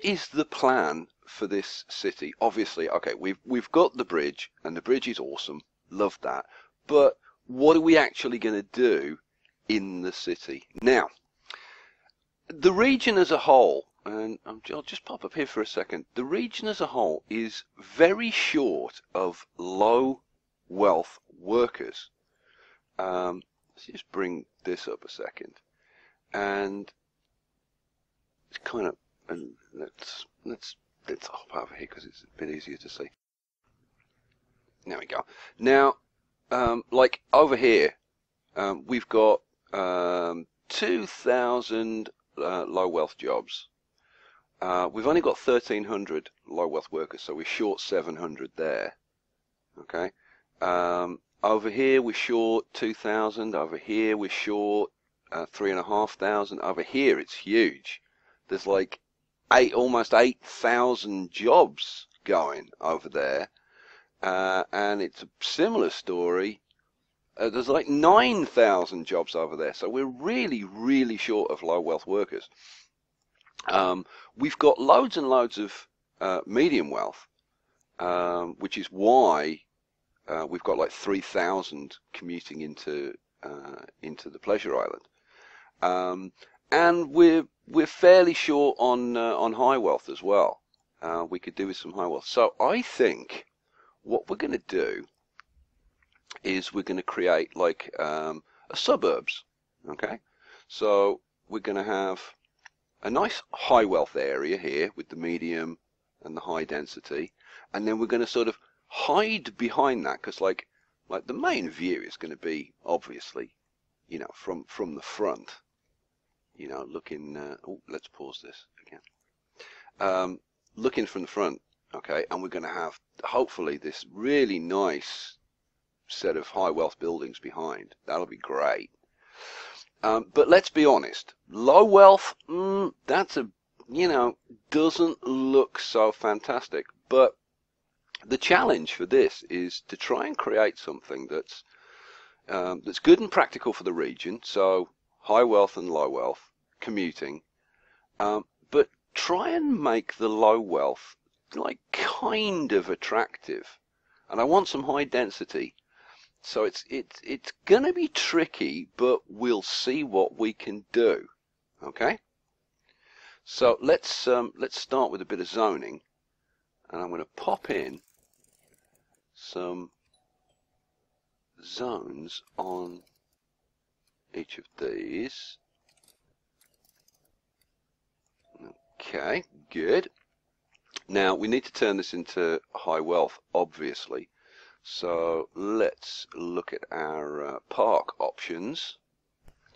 is the plan for this city? Obviously, okay, we've got the bridge, and the bridge is awesome. Love that. But what are we actually going to do in the city? Now, the region as a whole, and I'll just pop up here for a second. The region as a whole is very short of low wealth workers. Let's just bring this up a second, and it's kind of, and let's hop over here because it's a bit easier to see. There we go. Now, like over here, we've got 2,000 low wealth jobs. We've only got 1,300 low wealth workers, so we're short 700 there. Okay. Over here we're short 2,000. Over here we're short 3,500. Over here it's huge. There's like almost 8,000 jobs going over there, and it's a similar story. There's like 9,000 jobs over there, so we're really short of low wealth workers. We've got loads and loads of medium wealth, which is why we've got like 3,000 commuting into the pleasure island, and we're fairly short on high wealth as well. We could do with some high wealth. So I think what we're going to do is we're going to create like a suburbs. Okay, so we're going to have a nice high wealth area here with the medium and the high density, and then we're going to sort of hide behind that, because like the main view is going to be obviously, you know, from the front, you know, looking. Oh, let's pause this again. Looking from the front, okay, and we're going to have hopefully this really nice set of high wealth buildings behind. That'll be great. But let's be honest, low wealth, that's doesn't look so fantastic. But the challenge for this is to try and create something that's good and practical for the region. So high wealth and low wealth commuting, but try and make the low wealth like kind of attractive. And I want some high density. So it's going to be tricky, but we'll see what we can do. Okay. So let's start with a bit of zoning, and I'm going to pop in some zones on each of these. Okay, good. Now we need to turn this into high wealth, obviously. So let's look at our park options.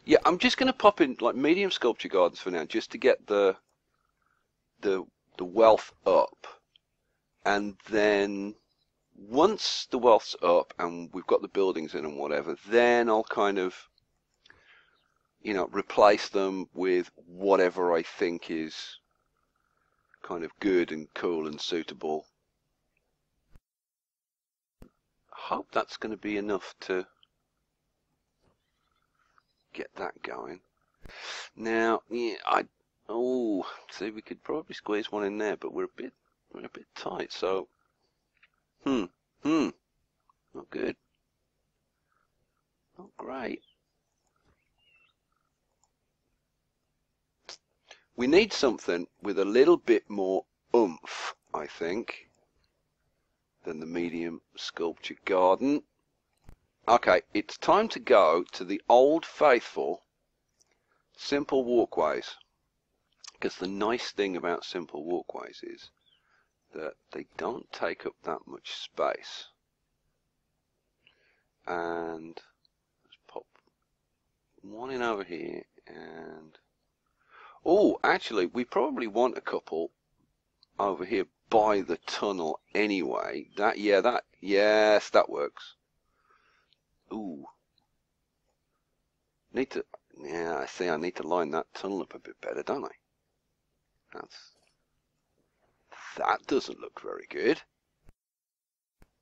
Yeah, I'm just going to pop in like medium sculpture gardens for now, just to get the wealth up, and then once the wealth's up and we've got the buildings in and whatever, then I'll kind of, you know, replace them with whatever I think is kind of good and cool and suitable. Hope that's going to be enough to get that going. Now, yeah, see, we could probably squeeze one in there, but we're a bit tight. So, not good, not great. We need something with a little bit more oomph, I think, than the medium sculpture garden. Okay, it's time to go to the old faithful simple walkways, because the nice thing about simple walkways is that they don't take up that much space. And let's pop one in over here, and oh, actually we probably want a couple over here by the tunnel anyway. Yes, that works. Ooh. I see, I need to line that tunnel up a bit better, don't I? That doesn't look very good.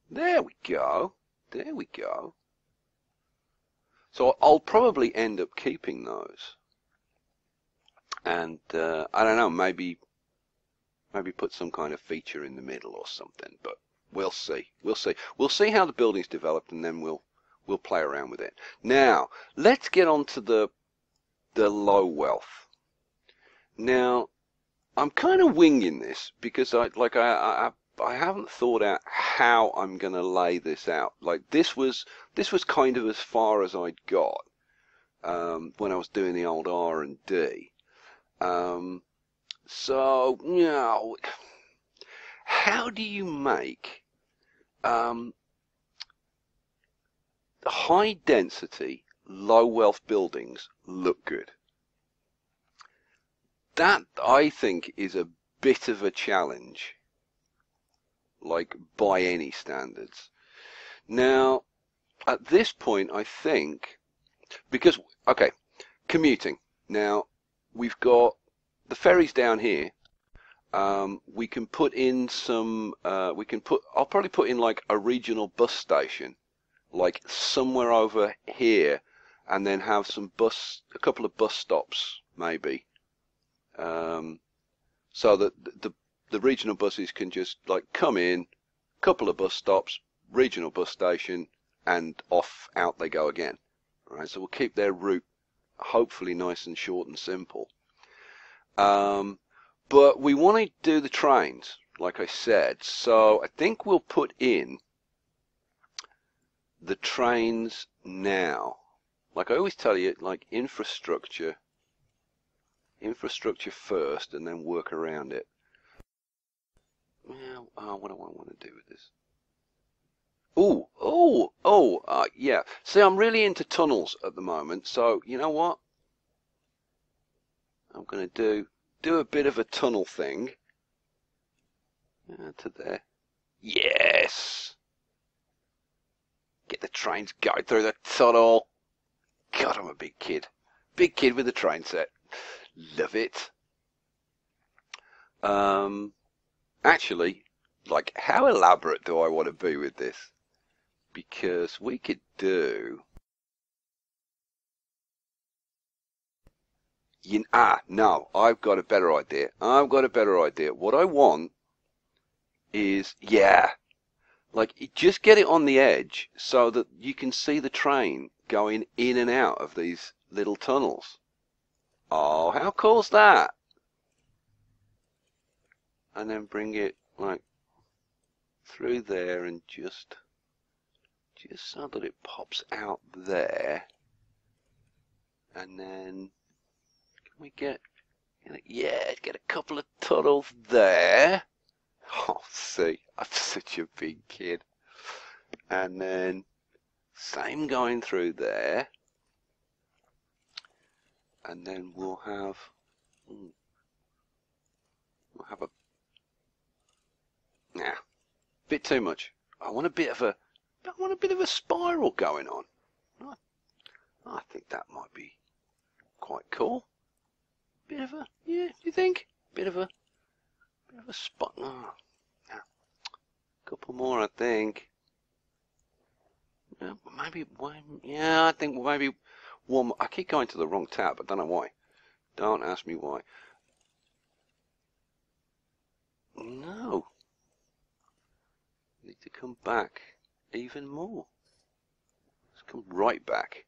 There we go. There we go. So I'll probably end up keeping those. And I don't know, maybe Maybe put some kind of feature in the middle or something, but we'll see. We'll see. We'll see how the building's developed, and then we'll play around with it. Now, let's get on to the low wealth. Now, I'm kind of winging this because I haven't thought out how I'm going to lay this out. Like this was kind of as far as I'd got when I was doing the old R&D. So, you know, how do you make high density, low wealth buildings look good? That, I think, is a bit of a challenge, like by any standards. Now, at this point, I think, because, okay, commuting. Now, we've got the ferries down here. We can put in some, I'll probably put in like a regional bus station, like somewhere over here, and then have a couple of bus stops, maybe. So that the regional buses can just like come in, couple of bus stops, regional bus station, and off out they go again. All right, so we'll keep their route hopefully nice and short and simple. But we want to do the trains, like I said, so I think we'll put in the trains now. Like I always tell you, like infrastructure first, and then work around it. Well, what do I want to do with this? Yeah. See, I'm really into tunnels at the moment, so you know what? I'm going to do a bit of a tunnel thing. To there. Yes! Get the trains going through the tunnel. God, I'm a big kid. Big kid with a train set. Love it. Actually, like, how elaborate do I want to be with this? Because we could do... no, I've got a better idea. What I want is, like, just get it on the edge so that you can see the train going in and out of these little tunnels. Oh, how cool's that? And then bring it, like, through there and just so that it pops out there. And then, can we get a couple of tunnels there. Oh, see, I'm such a big kid. And then, same going through there. And then we'll have bit too much. I want a bit of a spiral going on. I think that might be quite cool. Bit of a, yeah, do you think? Bit of a spot. Oh, yeah. Couple more, I think. Yeah, maybe one. Yeah, I think maybe one more. I keep going to the wrong tab. I don't know why. Don't ask me why. No. Need to come back even more. Let's come right back.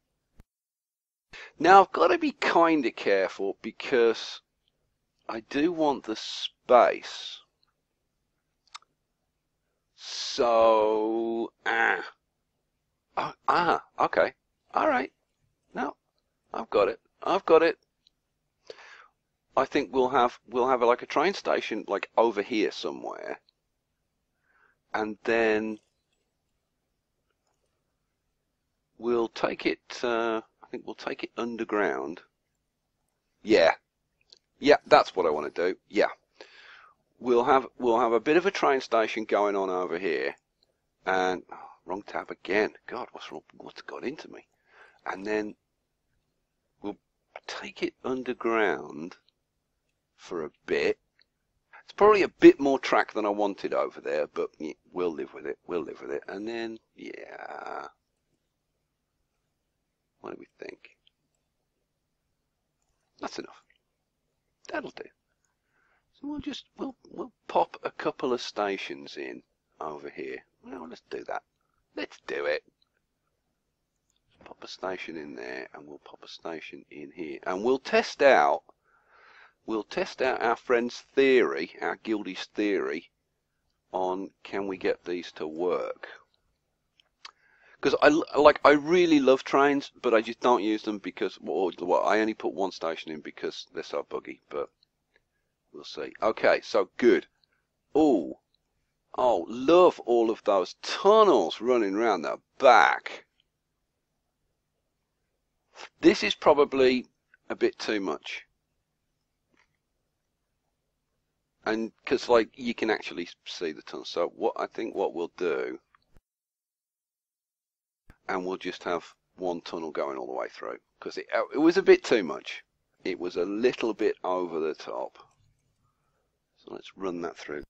Now I've got to be kind of careful because I do want the space. So, okay. All right. No, I've got it. I think we'll have like a train station like over here somewhere. And then we'll take it, I think we'll take it underground. Yeah, that's what I want to do. Yeah. We'll have a bit of a train station going on over here. And, wrong tab again. God, what's wrong? What's got into me? And then we'll take it underground for a bit. It's probably a bit more track than I wanted over there, but yeah, we'll live with it. And then, yeah. What do we think? That's enough. That'll do. we'll pop a couple of stations in over here. Well, let's do that. Let's do it. Let's pop a station in there, and we'll pop a station in here, and we'll test out our friend's theory, our guildie's theory, on can we get these to work. Because I really love trains, but I just don't use them because I only put one station in because they're so buggy. But we'll see. Okay, so good. Oh, love all of those tunnels running around the back. This is probably a bit too much, and because like you can actually see the tunnel. So I think what we'll do. And we'll just have one tunnel going all the way through, because it was a bit too much. It was a little bit over the top. So let's run that through.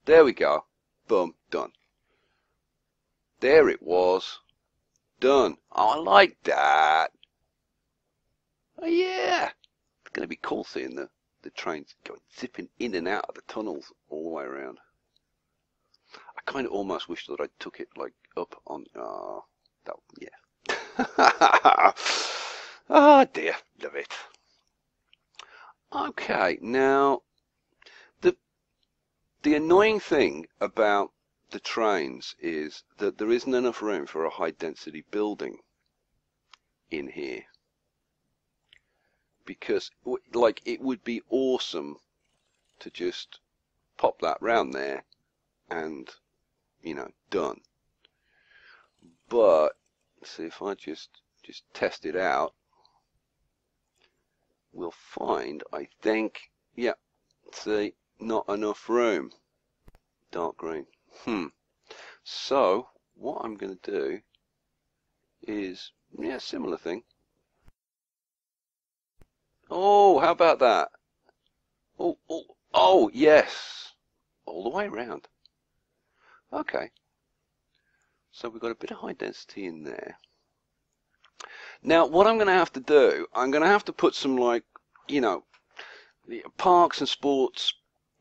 There we go. Boom, done. There it was. Done. Oh, I like that. Oh yeah. It's going to be cool seeing the trains going zipping in and out of the tunnels all the way around. I kind of almost wish that I took it like up on. Yeah. Oh dear, love it. Okay, now the annoying thing about the trains is that there isn't enough room for a high density building in here. Because like it would be awesome to just pop that round there and done. But see, if I just test it out, we'll find, I think, yeah, see, not enough room. Dark green. So what I'm going to do is, yeah, similar thing. Oh, how about that? Oh, yes. All the way around. Okay. So we've got a bit of high density in there. Now, what I'm going to have to do, I'm going to have to put some, like, parks and sports,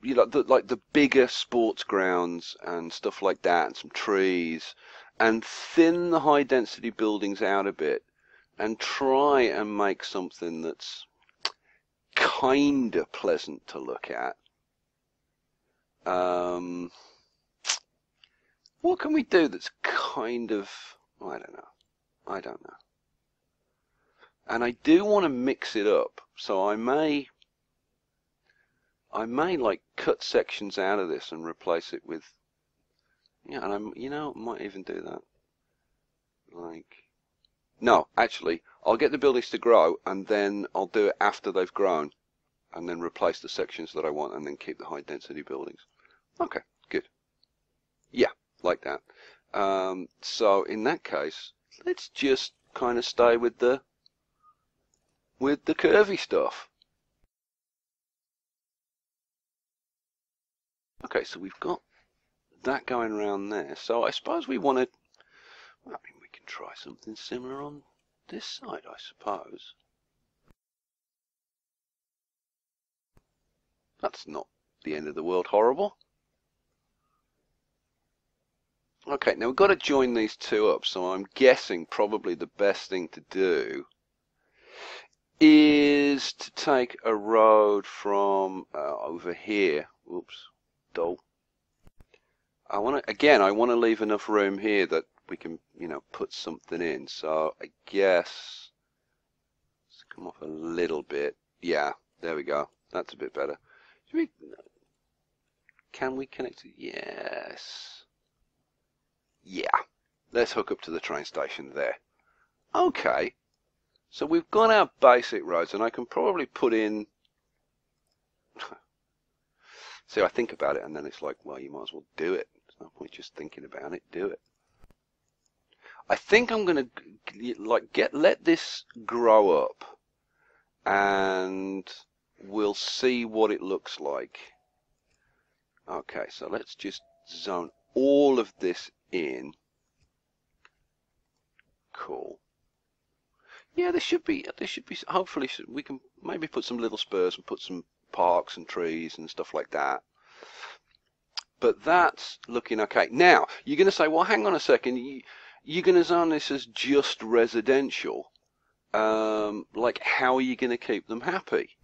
like the bigger sports grounds and stuff like that, and some trees, and thin the high density buildings out a bit, and try and make something that's kind of pleasant to look at. What can we do that's kind of, I don't know. And I do want to mix it up, so I may like cut sections out of this and replace it with, yeah, and I might even do that. Like, no, actually, I'll get the buildings to grow, and then I'll do it after they've grown, and then replace the sections that I want, and then keep the high density buildings. Okay, good. Yeah, like that. So in that case, let's just kind of stay with the curvy stuff. Okay, so we've got that going around there. So I suppose we want to, I mean, we can try something similar on this side, I suppose. That's not the end of the world horrible. Okay, now we've got to join these two up, so I'm guessing probably the best thing to do is to take a road from over here. Oops, dull. I want to leave enough room here that we can, put something in. So I guess let's come off a little bit. Yeah, there we go. That's a bit better. Can we connect it? Yes. Yeah. Let's hook up to the train station there. Okay. So we've got our basic roads, and I can probably put in. See, I think about it, and then it's like, well, you might as well do it. There's no point just thinking about it. Do it. I think I'm gonna let this grow up, and we'll see what it looks like. Okay, so let's just zone all of this in. cool. Yeah, there should be, hopefully we can maybe put some little spurs and put some parks and trees and stuff like that. But that's looking okay. Now, you're going to say, well, hang on a second, you're going to zone this as just residential. Like, how are you going to keep them happy?